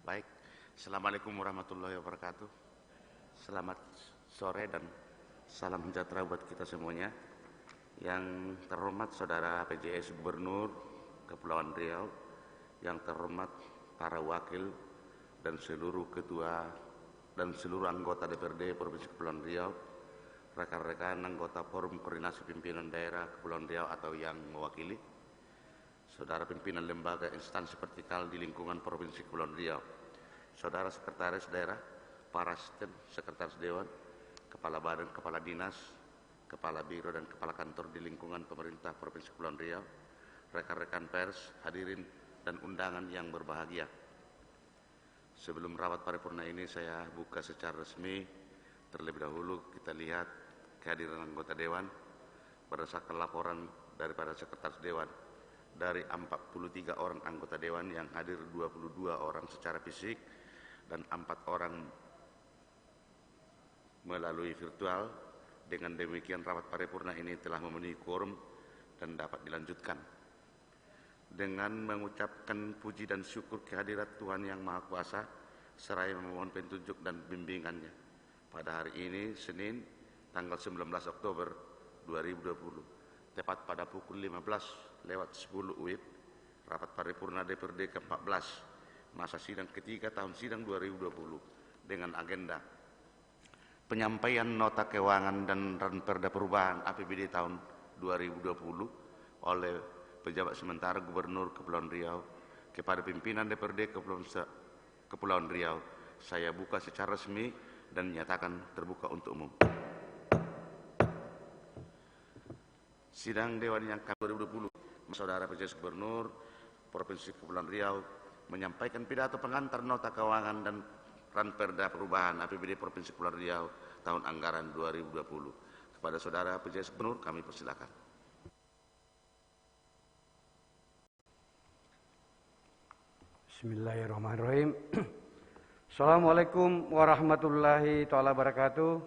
Baik, Assalamualaikum warahmatullahi wabarakatuh. Selamat sore dan salam sejahtera buat kita semuanya. Yang terhormat Saudara PJS Gubernur Kepulauan Riau, yang terhormat para wakil dan seluruh ketua dan seluruh anggota DPRD Provinsi Kepulauan Riau, rekan-rekan anggota Forum Koordinasi Pimpinan Daerah Kepulauan Riau atau yang mewakili, saudara pimpinan lembaga instansi vertikal di lingkungan Provinsi Kepulauan Riau, saudara sekretaris daerah, para asisten, sekretaris dewan, kepala badan, kepala dinas, kepala biro dan kepala kantor di lingkungan pemerintah Provinsi Kepulauan Riau, rekan-rekan pers, hadirin dan undangan yang berbahagia. Sebelum rapat paripurna ini saya buka secara resmi. Terlebih dahulu kita lihat kehadiran anggota dewan berdasarkan laporan daripada sekretaris dewan. Dari 43 orang anggota dewan yang hadir 22 orang secara fisik dan 4 orang melalui virtual. Dengan demikian rapat paripurna ini telah memenuhi quorum dan dapat dilanjutkan. Dengan mengucapkan puji dan syukur kehadirat Tuhan Yang Maha Kuasa, seraya memohon petunjuk dan bimbingannya. Pada hari ini, Senin, tanggal 19 Oktober 2020, tepat pada pukul 15:10 WIB, rapat paripurna DPRD ke-14, masa sidang ketiga tahun sidang 2020, dengan agenda penyampaian nota keuangan dan ranperda perubahan APBD tahun 2020 oleh pejabat sementara Gubernur Kepulauan Riau kepada pimpinan DPRD Kepulauan Riau. Saya buka secara resmi dan nyatakan terbuka untuk umum. Sidang Dewan yang ke-2020, Saudara PJS Gubernur Provinsi Kepulauan Riau menyampaikan pidato pengantar nota keuangan dan ranperda perubahan APBD Provinsi Kepulauan Riau tahun anggaran 2020. Kepada Saudara PJS Gubernur kami persilakan. Bismillahirrahmanirrahim. Assalamualaikum warahmatullahi wabarakatuh.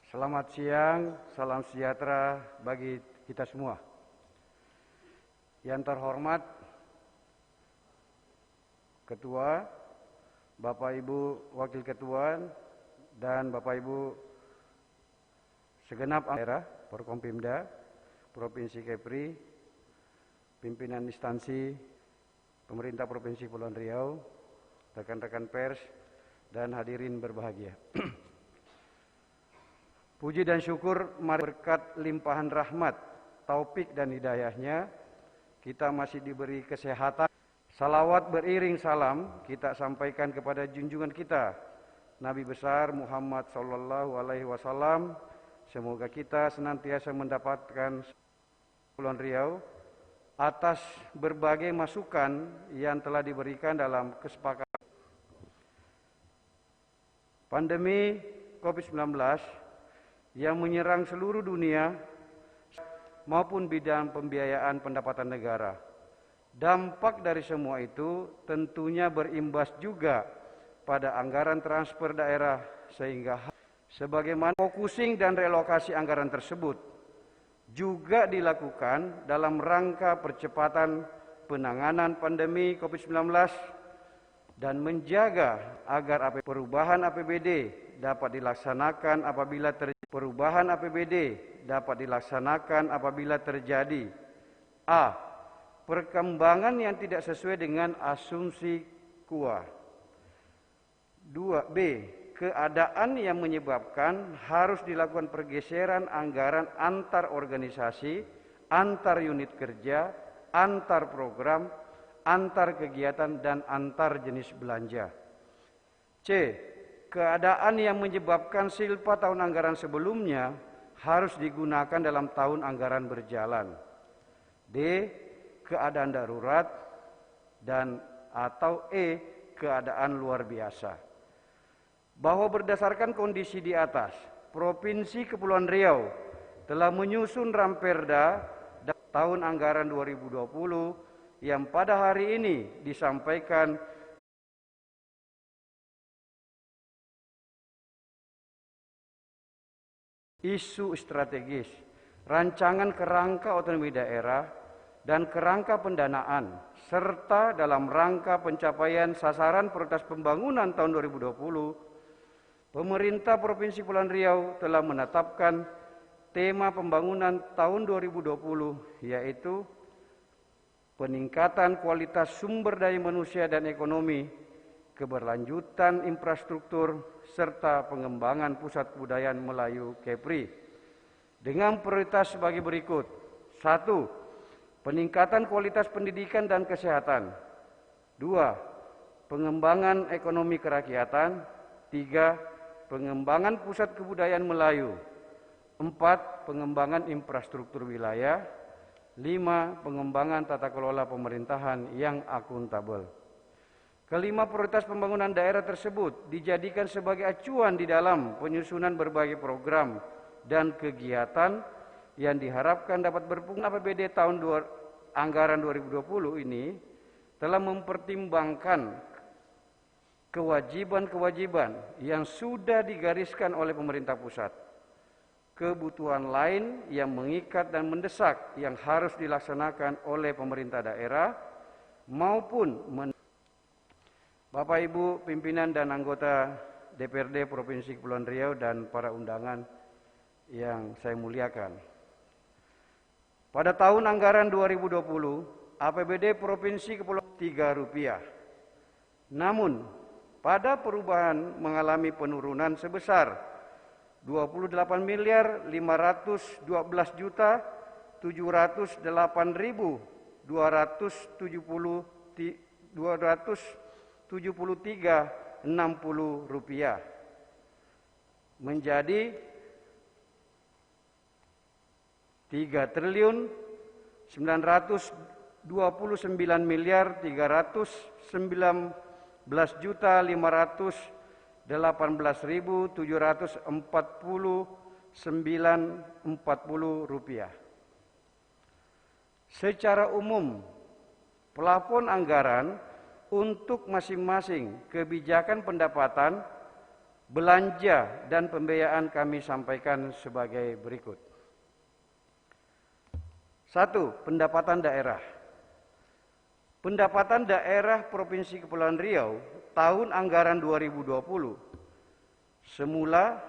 Selamat siang, salam sejahtera bagi kita semua. Yang terhormat Ketua, Bapak Ibu Wakil Ketua, dan Bapak Ibu segenap daerah, Forkompimda, Provinsi Kepri, pimpinan instansi pemerintah Provinsi Kepulauan Riau, rekan-rekan pers, dan hadirin berbahagia. Puji dan syukur mari berkat limpahan rahmat, taufik dan hidayahnya, kita masih diberi kesehatan. Salawat beriring salam kita sampaikan kepada junjungan kita, Nabi besar Muhammad Sallallahu Alaihi Wasallam. Semoga kita senantiasa mendapatkan Kepulauan Riau atas berbagai masukan yang telah diberikan dalam kesepakatan. Pandemi COVID-19 yang menyerang seluruh dunia maupun bidang pembiayaan pendapatan negara. Dampak dari semua itu tentunya berimbas juga pada anggaran transfer daerah, sehingga sebagaimana focusing dan relokasi anggaran tersebut juga dilakukan dalam rangka percepatan penanganan pandemi COVID-19 dan menjaga agar perubahan APBD dapat dilaksanakan apabila terjadi a. perkembangan yang tidak sesuai dengan asumsi KUA. 2b. keadaan yang menyebabkan harus dilakukan pergeseran anggaran antar organisasi, antar unit kerja, antar program, antar kegiatan, dan antar jenis belanja. C. keadaan yang menyebabkan silpa tahun anggaran sebelumnya harus digunakan dalam tahun anggaran berjalan. D. keadaan darurat, dan atau E. keadaan luar biasa. Bahwa berdasarkan kondisi di atas, Provinsi Kepulauan Riau telah menyusun Ramperda tahun anggaran 2020 yang pada hari ini disampaikan isu strategis, rancangan kerangka otonomi daerah, dan kerangka pendanaan, serta dalam rangka pencapaian sasaran prioritas pembangunan tahun 2020, pemerintah Provinsi Kepulauan Riau telah menetapkan tema pembangunan tahun 2020, yaitu peningkatan kualitas sumber daya manusia dan ekonomi, keberlanjutan infrastruktur, serta pengembangan pusat kebudayaan Melayu Kepri, dengan prioritas sebagai berikut. 1. Peningkatan kualitas pendidikan dan kesehatan. 2. Pengembangan ekonomi kerakyatan. 3. Pengembangan pusat kebudayaan Melayu. 4. Pengembangan infrastruktur wilayah. 5. Pengembangan tata kelola pemerintahan yang akuntabel. Kelima prioritas pembangunan daerah tersebut dijadikan sebagai acuan di dalam penyusunan berbagai program dan kegiatan yang diharapkan dapat berfungsi. APBD tahun anggaran 2020 ini telah mempertimbangkan kewajiban-kewajiban yang sudah digariskan oleh pemerintah pusat, kebutuhan lain yang mengikat dan mendesak yang harus dilaksanakan oleh pemerintah daerah maupun Bapak Ibu pimpinan dan anggota DPRD Provinsi Kepulauan Riau dan para undangan yang saya muliakan. Pada tahun anggaran 2020, APBD Provinsi Kepulauan Riau Rp3. Namun, pada perubahan mengalami penurunan sebesar Rp28.512.273.60 menjadi Rp3.919.319.740.940. Secara umum, plafon anggaran untuk masing-masing kebijakan pendapatan, belanja, dan pembiayaan kami sampaikan sebagai berikut. 1. Pendapatan daerah. Pendapatan daerah Provinsi Kepulauan Riau tahun anggaran 2020 semula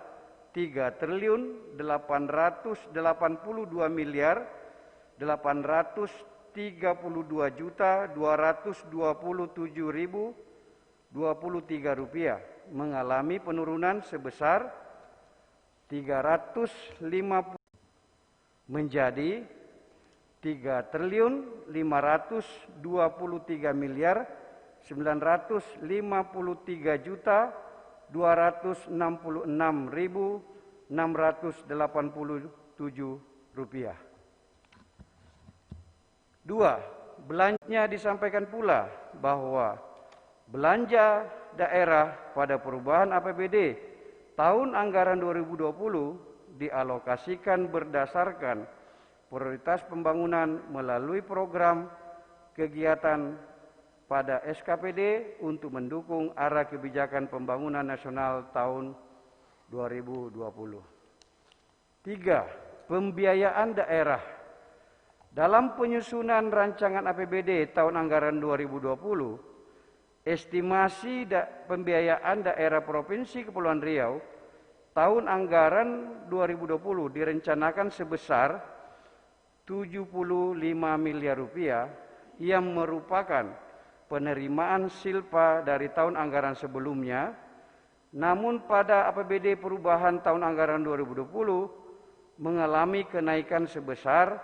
Rp3.882.832.227.023 mengalami penurunan sebesar 350 menjadi Rp3.553.953.656.687. 2. Belanjanya disampaikan pula bahwa belanja daerah pada perubahan APBD tahun anggaran 2020 dialokasikan berdasarkan prioritas pembangunan melalui program kegiatan pada SKPD untuk mendukung arah kebijakan pembangunan nasional tahun 2020. 3. Pembiayaan daerah. Dalam penyusunan rancangan APBD tahun anggaran 2020, estimasi pembiayaan daerah Provinsi Kepulauan Riau tahun anggaran 2020 direncanakan sebesar Rp75 miliar yang merupakan penerimaan silpa dari tahun anggaran sebelumnya. Namun pada APBD perubahan tahun anggaran 2020 mengalami kenaikan sebesar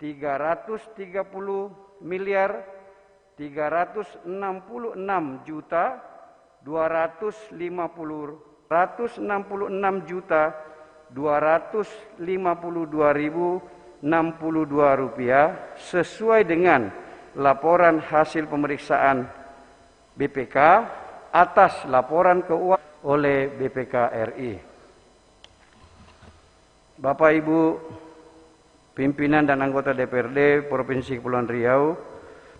Rp356.262.252.062 sesuai dengan laporan hasil pemeriksaan BPK atas laporan keuangan oleh BPK RI. Bapak Ibu pimpinan dan anggota DPRD Provinsi Kepulauan Riau,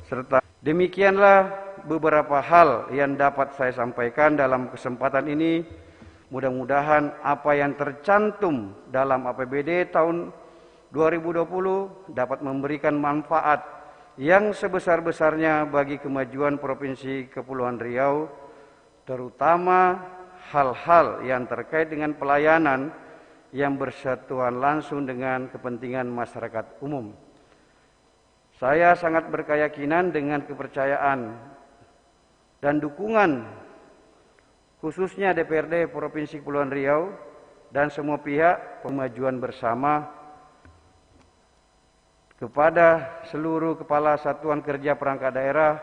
serta demikianlah beberapa hal yang dapat saya sampaikan dalam kesempatan ini. Mudah-mudahan apa yang tercantum dalam APBD tahun 2020 dapat memberikan manfaat yang sebesar-besarnya bagi kemajuan Provinsi Kepulauan Riau, terutama hal-hal yang terkait dengan pelayanan yang bersatuan langsung dengan kepentingan masyarakat umum. Saya sangat berkeyakinan dengan kepercayaan dan dukungan khususnya DPRD Provinsi Kepulauan Riau dan semua pihak pemajuan bersama kepada seluruh kepala satuan kerja perangkat daerah.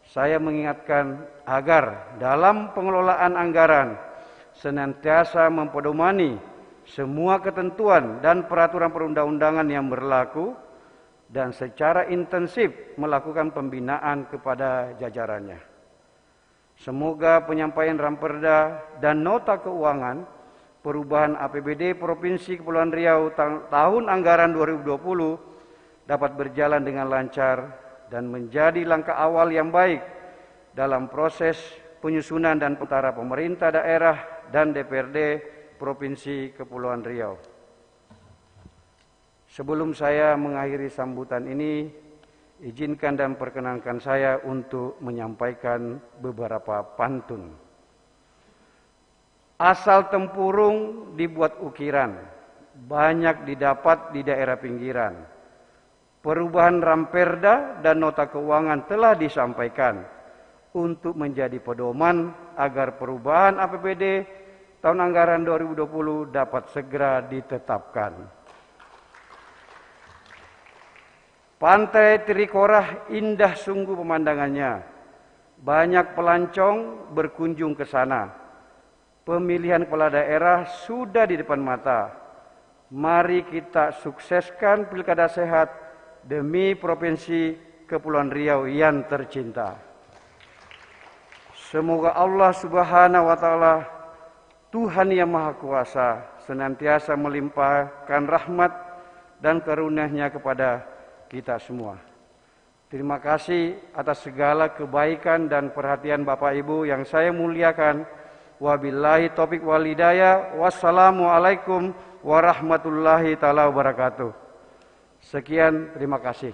Saya mengingatkan agar dalam pengelolaan anggaran senantiasa mempedomani semua ketentuan dan peraturan perundang-undangan yang berlaku dan secara intensif melakukan pembinaan kepada jajarannya. Semoga penyampaian Ramperda dan nota keuangan perubahan APBD Provinsi Kepulauan Riau tahun anggaran 2020 dapat berjalan dengan lancar dan menjadi langkah awal yang baik dalam proses penyusunan dan antara pemerintah daerah dan DPRD Provinsi Kepulauan Riau. Sebelum saya mengakhiri sambutan ini, izinkan dan perkenankan saya untuk menyampaikan beberapa pantun. Asal tempurung dibuat ukiran, banyak didapat di daerah pinggiran. Perubahan Ramperda dan nota keuangan telah disampaikan untuk menjadi pedoman agar perubahan APBD tahun anggaran 2020 dapat segera ditetapkan. Pantai Trikorah indah sungguh pemandangannya. Banyak pelancong berkunjung ke sana. Pemilihan kepala daerah sudah di depan mata. Mari kita sukseskan pilkada sehat demi Provinsi Kepulauan Riau yang tercinta. Semoga Allah Subhanahu wa Ta'ala, Tuhan yang Maha Kuasa, senantiasa melimpahkan rahmat dan karunia-Nya kepada kita semua. Terima kasih atas segala kebaikan dan perhatian Bapak Ibu yang saya muliakan. Wabillahi taufiq wal hidayah. Wassalamualaikum warahmatullahi taala wabarakatuh. Sekian, terima kasih.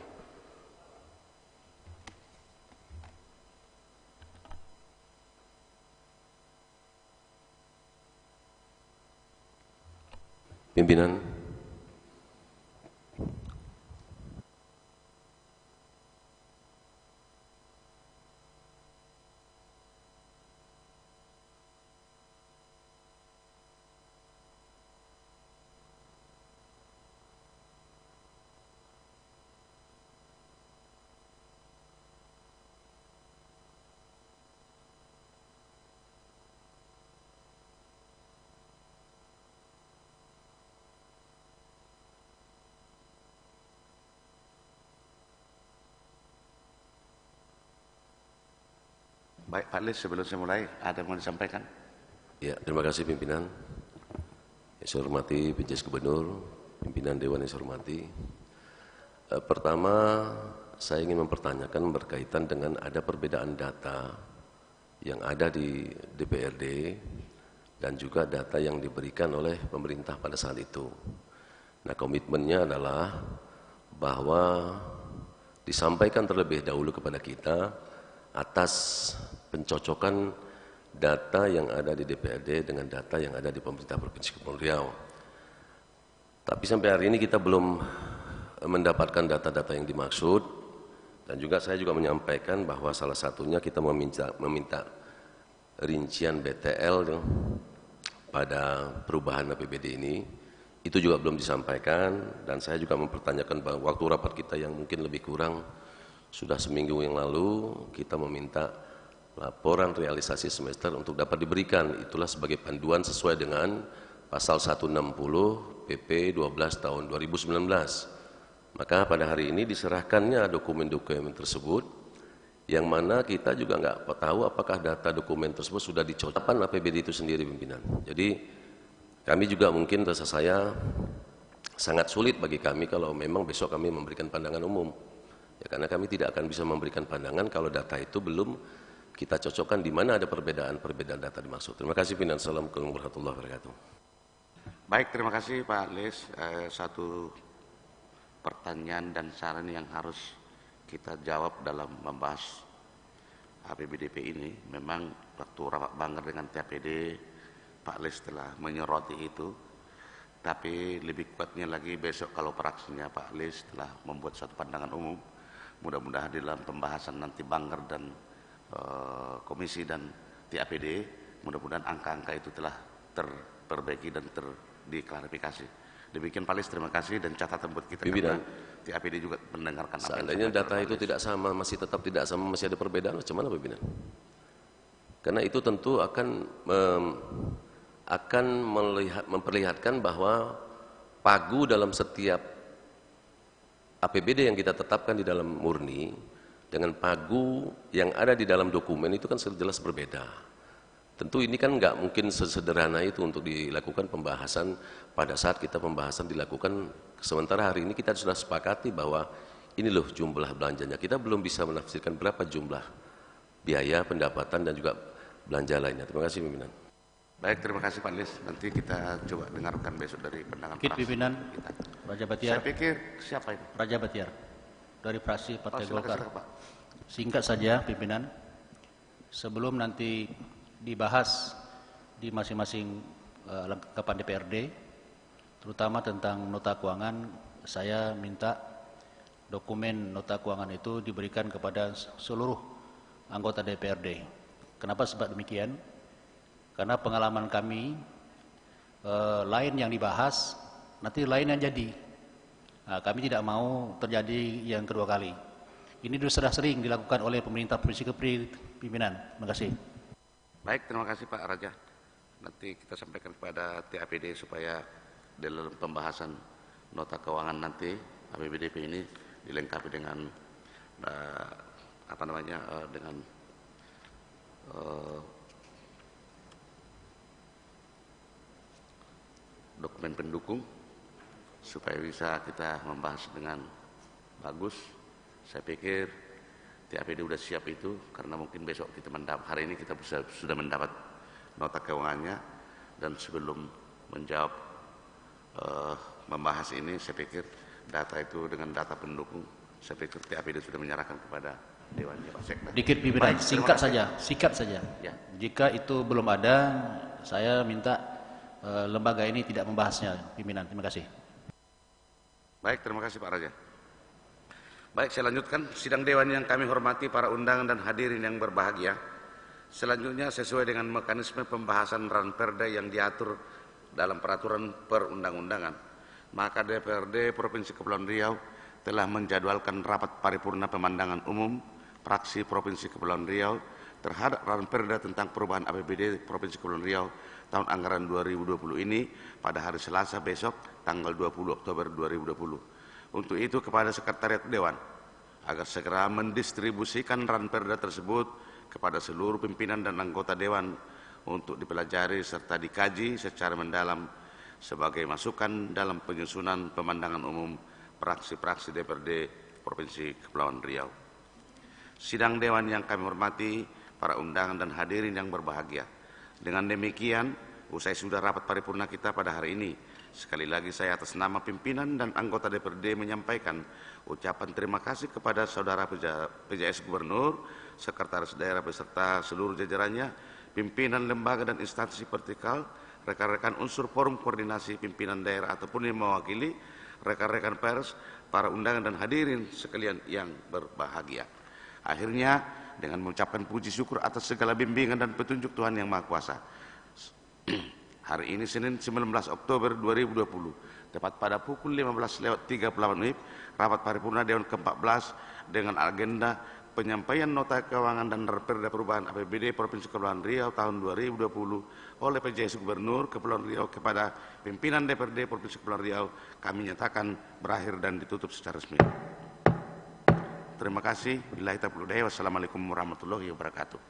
Pimpinan. Baik Pak Lis, sebelum saya mulai, ada yang mau disampaikan? Ya, terima kasih pimpinan. Yang saya hormati PJS Gubernur, pimpinan Dewan yang saya hormati. Pertama, saya ingin mempertanyakan berkaitan dengan ada perbedaan data yang ada di DPRD dan juga data yang diberikan oleh pemerintah pada saat itu. Nah, komitmennya adalah bahwa disampaikan terlebih dahulu kepada kita atas pencocokan data yang ada di DPRD dengan data yang ada di pemerintah Provinsi Kepulauan Riau. Tapi sampai hari ini kita belum mendapatkan data-data yang dimaksud, dan juga saya juga menyampaikan bahwa salah satunya kita meminta rincian BTL pada perubahan APBD ini. Itu juga belum disampaikan, dan saya juga mempertanyakan bahwa waktu rapat kita yang mungkin lebih kurang sudah seminggu yang lalu kita meminta laporan realisasi semester untuk dapat diberikan. Itulah sebagai panduan sesuai dengan pasal 160 PP 12 tahun 2019. Maka pada hari ini diserahkannya dokumen-dokumen tersebut, yang mana kita juga nggak tahu apakah data dokumen tersebut sudah dicocokkan APBD itu sendiri, pimpinan. Jadi kami juga mungkin rasa saya sangat sulit bagi kami kalau memang besok kami memberikan pandangan umum. Ya, karena kami tidak akan bisa memberikan pandangan kalau data itu belum kita cocokkan di mana ada perbedaan data dimaksud. Terima kasih pimpinan. Assalamualaikum warahmatullahi wabarakatuh. Baik, terima kasih Pak Lis. Satu pertanyaan dan saran yang harus kita jawab dalam membahas APBDP ini. Memang waktu rapat banggar dengan TAPD, Pak Lis telah menyoroti itu, tapi lebih kuatnya lagi besok kalau praksinya Pak Lis telah membuat suatu pandangan umum. Mudah-mudahan di dalam pembahasan nanti banggar dan komisi dan TAPD, mudah-mudahan angka-angka itu telah terperbaiki dan diklarifikasi. Demikian Pak Lis, terima kasih dan catatan buat kita. Pimpinan, karena TAPD juga mendengarkan apa yang seandainya data Pak itu Lis. tidak sama, masih tetap tidak sama, masih ada perbedaan, macam mana pimpinan? Karena itu tentu akan memperlihatkan bahwa pagu dalam setiap APBD yang kita tetapkan di dalam murni dengan pagu yang ada di dalam dokumen itu kan jelas berbeda. Tentu ini kan nggak mungkin sesederhana itu untuk dilakukan pembahasan pada saat kita pembahasan dilakukan. Sementara hari ini kita sudah sepakati bahwa ini loh jumlah belanjanya. Kita belum bisa menafsirkan berapa jumlah biaya, pendapatan dan juga belanja lainnya. Terima kasih pimpinan. Baik, terima kasih Pak Lis. Nanti kita coba dengarkan besok dari pandangan fraksi Pimpinan kita. Raja Batiar. Saya pikir siapa ini? Raja Batiar dari fraksi Partai Golkar. Silakan, Pak. Singkat saja pimpinan, sebelum nanti dibahas di masing-masing lengkapan DPRD, terutama tentang nota keuangan, saya minta dokumen nota keuangan itu diberikan kepada seluruh anggota DPRD. Kenapa sebab demikian? Karena pengalaman kami lain yang dibahas, nanti lain yang jadi. Nah, kami tidak mau terjadi yang kedua kali. Ini sudah sering dilakukan oleh pemerintah Provinsi Kepri, pimpinan. Terima kasih. Baik, terima kasih Pak Raja. Nanti kita sampaikan kepada TAPD supaya dalam pembahasan nota keuangan nanti APBDP ini dilengkapi dengan dengan dokumen pendukung supaya bisa kita membahas dengan bagus. Saya pikir TAPD sudah siap itu karena mungkin besok kita hari ini kita sudah mendapat nota keuangannya, dan sebelum menjawab membahas ini saya pikir data itu dengan data pendukung saya pikir TAPD sudah menyerahkan kepada Dewannya Pak Sekda. Dikit pimpinan, singkat saja. Ya. Jika itu belum ada, saya minta lembaga ini tidak membahasnya, pimpinan. Terima kasih. Baik, terima kasih Pak Raja. Baik, saya lanjutkan. Sidang Dewan yang kami hormati, para undangan dan hadirin yang berbahagia. Selanjutnya sesuai dengan mekanisme pembahasan ranperda yang diatur dalam peraturan perundang-undangan, maka DPRD Provinsi Kepulauan Riau telah menjadwalkan rapat paripurna pemandangan umum praksi Provinsi Kepulauan Riau terhadap ranperda tentang perubahan APBD Provinsi Kepulauan Riau tahun anggaran 2020 ini pada hari Selasa besok tanggal 20 Oktober 2020. Untuk itu kepada Sekretariat Dewan agar segera mendistribusikan ranperda tersebut kepada seluruh pimpinan dan anggota Dewan untuk dipelajari serta dikaji secara mendalam sebagai masukan dalam penyusunan pemandangan umum praksi-praksi DPRD Provinsi Kepulauan Riau. Sidang Dewan yang kami hormati, para undangan dan hadirin yang berbahagia. Dengan demikian, usai sudah rapat paripurna kita pada hari ini, sekali lagi saya atas nama pimpinan dan anggota DPRD menyampaikan ucapan terima kasih kepada Saudara PJS Gubernur, Sekretaris Daerah beserta seluruh jajarannya, pimpinan lembaga dan instansi vertikal, rekan-rekan unsur forum koordinasi pimpinan daerah ataupun yang mewakili, rekan-rekan pers, para undangan dan hadirin sekalian yang berbahagia. Akhirnya, dengan mengucapkan puji syukur atas segala bimbingan dan petunjuk Tuhan Yang Maha Kuasa, hari ini Senin 19 Oktober 2020, tepat pada pukul 15:38 rapat paripurna Dewan ke-14 dengan agenda penyampaian nota keuangan dan ranperda perubahan APBD Provinsi Kepulauan Riau tahun 2020 oleh PJS Gubernur Kepulauan Riau kepada pimpinan DPRD Provinsi Kepulauan Riau kami nyatakan berakhir dan ditutup secara resmi. Terima kasih. Wassalamualaikum warahmatullahi wabarakatuh.